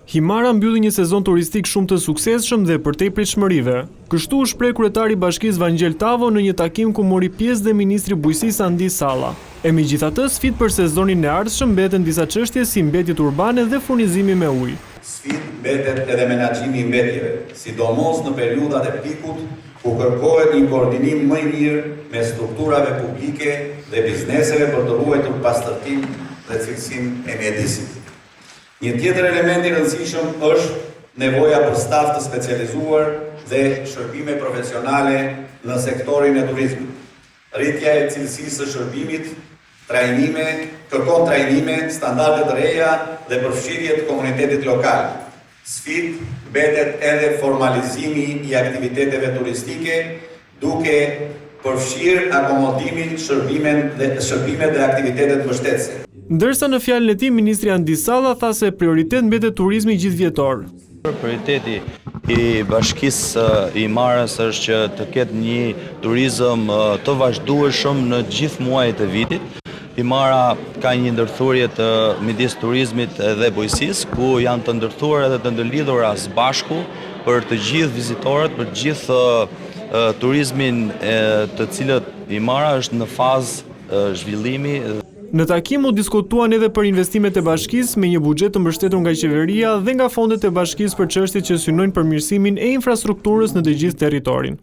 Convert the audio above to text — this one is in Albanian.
Himara mbylli një sezon turistik shumë të suksesshëm dhe për tepritshmërive. Kështu u shpreh kryetari i bashkisë Vangel Tavo në një takim ku mori pjesë dhe ministri i Bujqësisë Andi Salla. E megjithatë, sfidë për sezonin e ardhshëm mbeten disa çështje si mbetjet urbane dhe furnizimi me ujë. Sfidë mbetet edhe menaxhimi i mbetjeve, sidomos në periudhat e pikut, ku kërkohet një koordinim më i mirë me strukturave publike dhe bizneseve për të ruajtur pastërtinë dhe cilësinë e mjedisit. Një tjetër element i rëndësishëm është nevoja për staf të specializuar dhe shërbime profesionale në sektorin e turizmit. Rritja e cilësisë së shërbimit, kërkon trajnime, standarde të reja dhe përfshirje të komunitetit lokal. Sfidë mbetet edhe formalizimi i aktiviteteve turistike, duke përfshirë akomodimin, shërbimet dhe aktivitetet mbështetëse. Ndërsa në fjalën e tij, ministri Andi Salla tha se prioritet mbetet turizmi gjithvjetor. Prioriteti i bashkisë i Himarës është që të ketë një turizëm të vazhdueshëm në gjithë muajt e vitit. Himara ka një ndërthurje të midis turizmit dhe bujqësisë, ku janë të ndërthuar edhe të ndërlidhura së bashku për të gjithë vizitorët, për gjithë turizmin të cilët Himara është në fazë zhvillimi. Në takim u diskutuan edhe për investimet e bashkisë me një buxhet të mbështetur nga qeveria dhe nga fondet e bashkisë për çështjet që synojnë përmirësimin e infrastrukturës në të gjithë territorin.